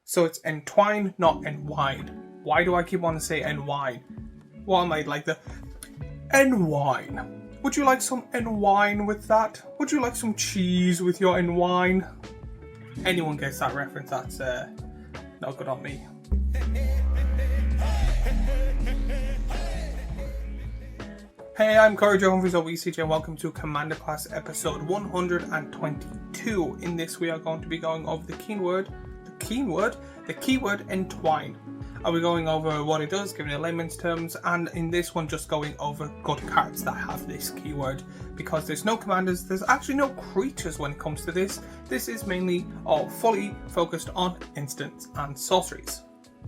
So it's Entwine, not Entwine. Why do I keep wanting to say Entwine? What am I, like the Entwine? Would you like some Entwine with that? Would you like some cheese with your Entwine? Anyone gets that reference, that's not good on me. Hey, I'm Courage Humphries of ECJ and welcome to Commander Class episode 122. In this we are going to be going over the keyword Entwine. Are we going over what it does, giving it layman's terms, and in this one just going over good cards that have this keyword. Because there's no commanders, there's actually no creatures when it comes to this. This is mainly all fully focused on instants and sorceries.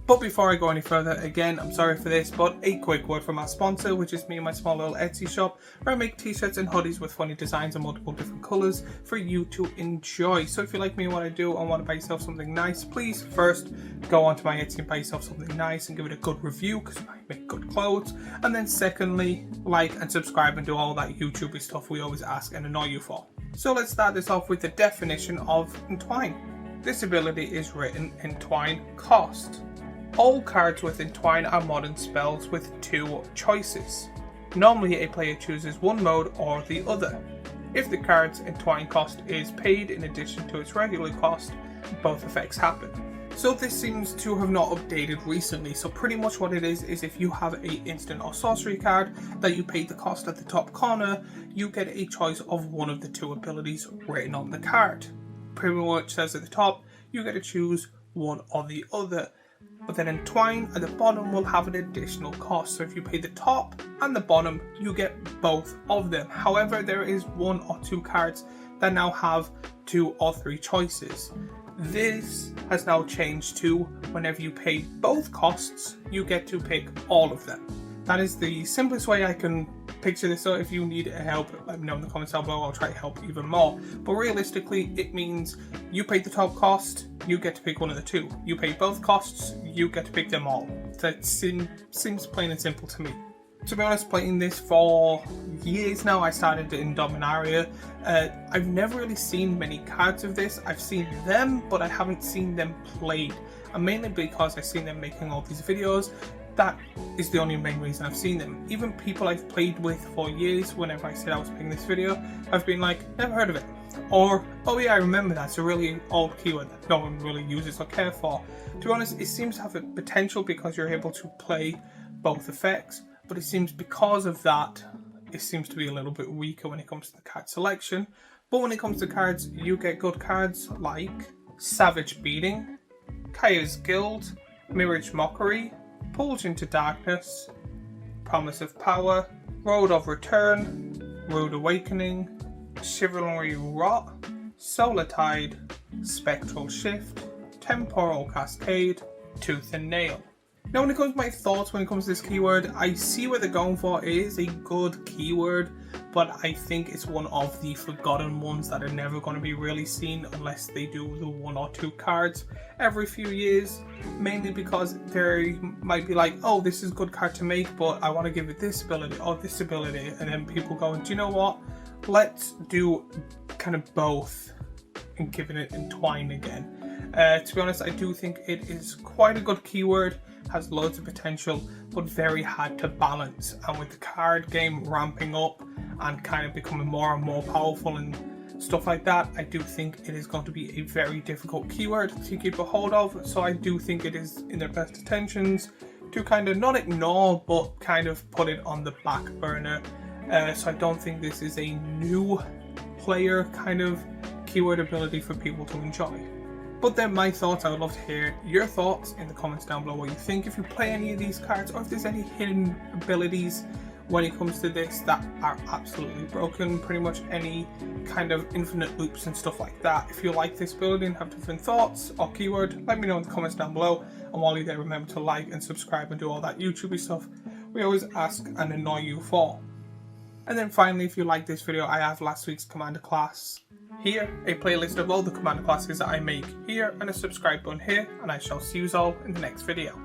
But before I go any further, again, I'm sorry for this, but a quick word from our sponsor, which is me and my small little Etsy shop, where I make t-shirts and hoodies with funny designs and multiple different colours for you to enjoy. So if you like me and what I do and want to buy yourself something nice, please first go onto my Etsy and buy yourself something nice and give it a good review, because I make good clothes. And then secondly, like and subscribe and do all that YouTubey stuff we always ask and annoy you for. So let's start this off with the definition of Entwine. This ability is written Entwine cost. All cards with Entwine are modern spells with two choices. Normally a player chooses one mode or the other. If the card's Entwine cost is paid in addition to its regular cost, both effects happen. So this seems to have not updated recently, so pretty much what it is if you have a instant or sorcery card that you pay the cost at the top corner, you get a choice of one of the two abilities written on the card. Pretty much says at the top, you get to choose one or the other. But then Entwine at the bottom will have an additional cost. So if you pay the top and the bottom, you get both of them. However, there is one or two cards that now have two or three choices. This has now changed to whenever you pay both costs, you get to pick all of them. That is the simplest way I can picture this. So if you need help, let me know in the comments down below. I'll try to help even more. But realistically, it means you pay the top cost, you get to pick one of the two. You pay both costs, you get to pick them all. That seems plain and simple to me. To be honest, playing this for years now, I started in Dominaria. I've never really seen many cards of this. I've seen them, but I haven't seen them played. And mainly because I've seen them making all these videos. That is the only main reason I've seen them. Even people I've played with for years, whenever I said I was playing this video, I've been like, never heard of it. Or, oh yeah, I remember that. It's a really old keyword that no one really uses or cares for. To be honest, it seems to have a potential because you're able to play both effects. But it seems because of that, it seems to be a little bit weaker when it comes to the card selection. But when it comes to cards, you get good cards like Savage Beating, Kaya's Guild, Mirage Mockery, Pulge into Darkness, Promise of Power, Road of Return, Rude Awakening, Chivalry Rot, Solar Tide, Spectral Shift, Temporal Cascade, Tooth and Nail. Now when it comes to my thoughts when it comes to this keyword, I see what they're going for. It is a good keyword, but I think it's one of the forgotten ones that are never going to be really seen unless they do the one or two cards every few years. Mainly because they might be like, oh, this is a good card to make, but I want to give it this ability or this ability. And then people go, do you know what? Let's do kind of both and give it Entwine again. To be honest, I do think it is quite a good keyword, has loads of potential, but very hard to balance. And with the card game ramping up and kind of becoming more and more powerful and stuff like that, I do think it is going to be a very difficult keyword to keep a hold of. So I do think it is in their best intentions to kind of not ignore, but kind of put it on the back burner. So I don't think this is a new player kind of keyword ability for people to enjoy. But then my thoughts, I would love to hear your thoughts in the comments down below what you think. If you play any of these cards or if there's any hidden abilities when it comes to this that are absolutely broken, pretty much any kind of infinite loops and stuff like that. If you like this ability and have different thoughts or keyword, let me know in the comments down below. And while you're there, remember to like and subscribe and do all that YouTubey stuff we always ask and annoy you for. And then finally, if you like this video, I have last week's Commander class here, a playlist of all the Commander classes that I make here, and a subscribe button here, and I shall see you all in the next video.